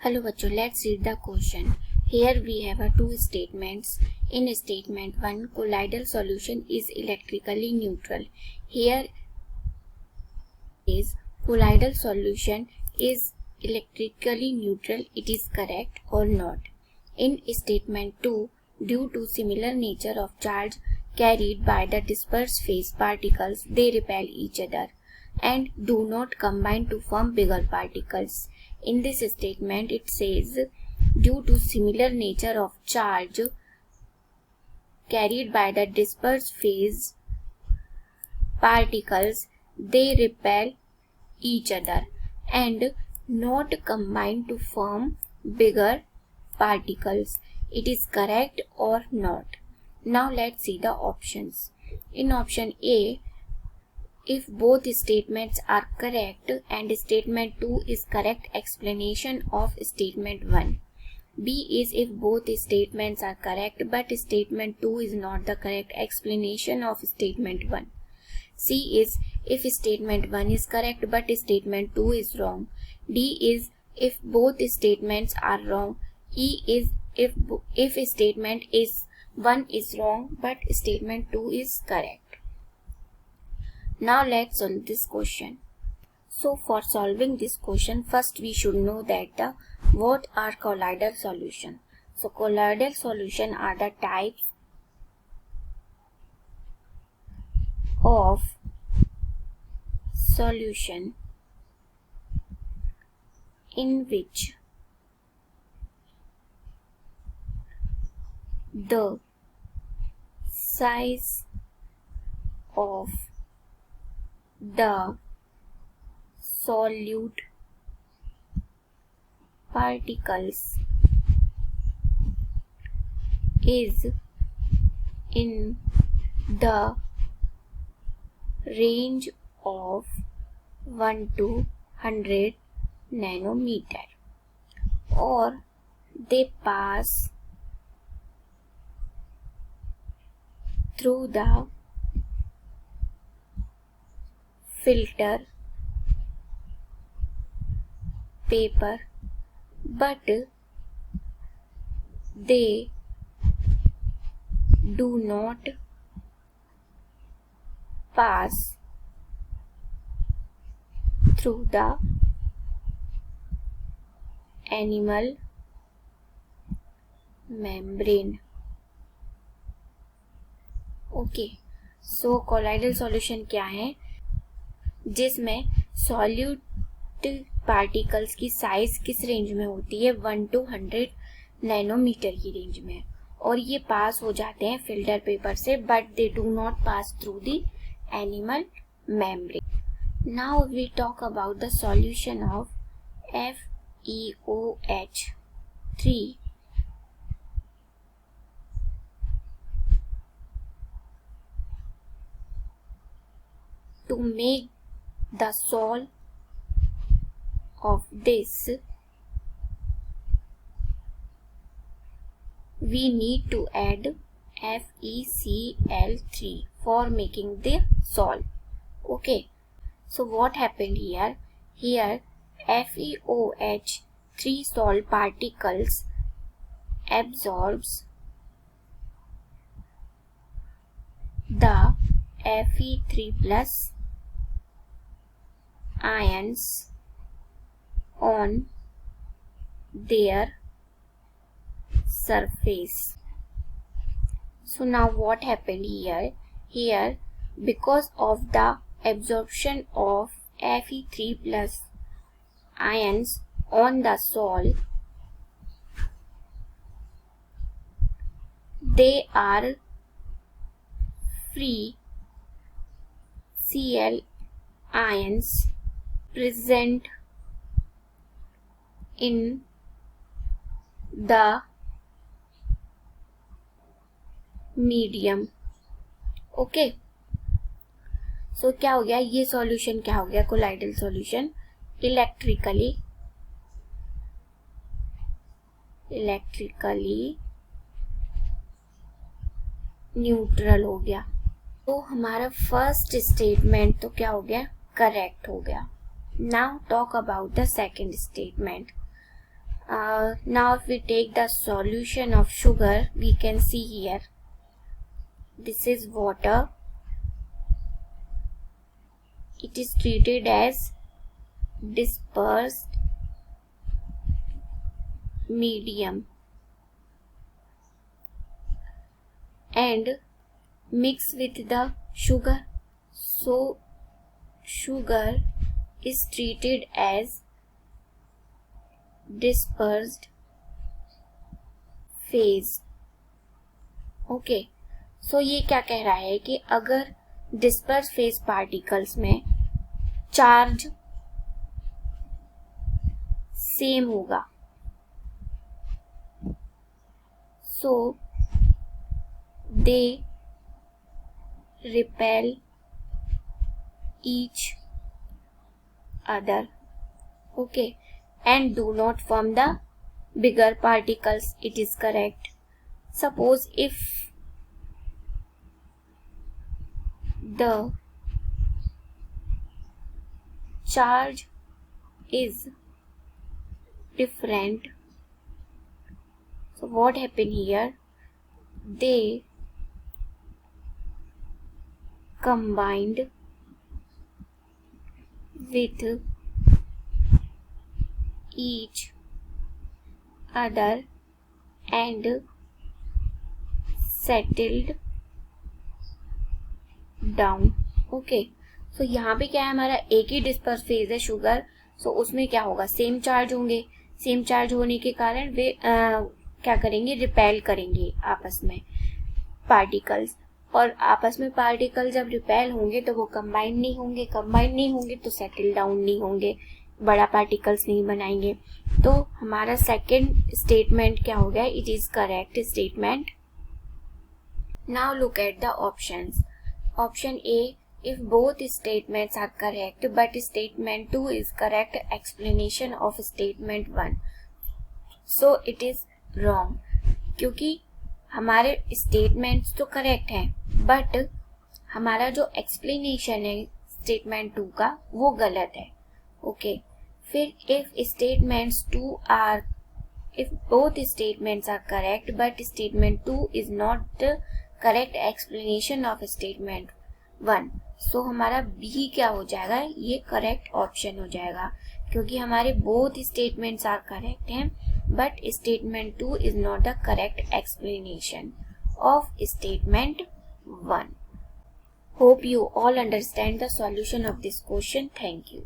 Hello बच्चों, let's read the question. Here we have two statements. In statement 1, colloidal solution is electrically neutral. Here is colloidal solution is electrically neutral. It is correct or not? In statement 2, due to similar nature of charge carried by the dispersed phase particles, they repel each other and do not combine to form bigger particles. In this statement, it says, due to similar nature of charge carried by the dispersed phase particles, they repel each other and not combine to form bigger particles. It is correct or not? Now let's see the options. In option A, if both statements are correct and statement 2 is correct explanation of statement 1. B is if both statements are correct but statement 2 is not the correct explanation of statement 1. C is if statement 1 is correct but statement 2 is wrong. D is if both statements are wrong. E is if statement 1 is wrong but statement 2 is correct. Now let's solve this question. So for solving this question, first we should know that what are colloidal solution. So colloidal solution are the types of solution in which the size of the solute particles is in the range of 1 to 100 nanometer, or they pass through the filter paper but they do not pass through the animal membrane. Okay, so colloidal solution क्या है? जिसमें solute particles की size किस range में होती है? 1 to 100 nanometre की range में, और ये पास हो जाते हैं फिल्टर पेपर से but they do not pass through the animal membrane. Now we talk about the solution of FeOH3. To make the sol of this, we need to add FeCl3 for making the sol. Okay, so what happened here? Here FeOH3 sol particles absorbs the Fe3 plus ions on their surface. So now what happened here? Here, because of the absorption of Fe3 plus ions on the sol, they are free Cl ions present in the medium. Okay, so क्या हो गया? ये solution क्या हो गया? Colloidal solution electrically neutral हो गया. तो हमारा फर्स्ट स्टेटमेंट तो क्या हो गया? करेक्ट हो गया. Now talk about the second statement. Now if we take the solution of sugar, we can see here, this is water. It is treated as dispersed medium and mix with the sugar. So sugar is treated as dispersed phase. Okay, so ये क्या कह रहा है कि अगर disperse phase particles में charge same होगा, so they repel each other, okay, and do not form the bigger particles. It is correct. Suppose if the charge is different, so what happened here, they combined with each other and settled down. Okay, so यहाँ पे क्या है, हमारा एक ही disperse phase है sugar, so उसमें क्या होगा, सेम चार्ज होंगे, सेम चार्ज होने के कारण वे क्या करेंगे, रिपेल करेंगे आपस में पार्टिकल्स, और आपस में पार्टिकल जब रिपेल होंगे तो वो कंबाइन नहीं होंगे, कंबाइन नहीं होंगे तो सेटल डाउन नहीं होंगे, बड़ा पार्टिकल्स नहीं बनाएंगे. तो हमारा सेकंड स्टेटमेंट क्या हो गया, it is correct statement. Now look at the options. Option A, if both statements are correct but statement 2 is correct explanation of statement 1, so it is wrong. क्योंकि हमारे स्टेटमेंट्स तो करेक्ट हैं but हमारा जो explanation है statement 2 का वो गलत है. ओके, फिर if both statements are correct but statement 2 is not the correct explanation of statement 1, सो हमारा बी क्या हो जाएगा, ये करेक्ट ऑप्शन हो जाएगा, क्योंकि हमारे बोथ स्टेटमेंट्स आर करेक्ट हैं but statement 2 is not the correct explanation of statement 1. Hope you all understand the solution of this question. Thank you.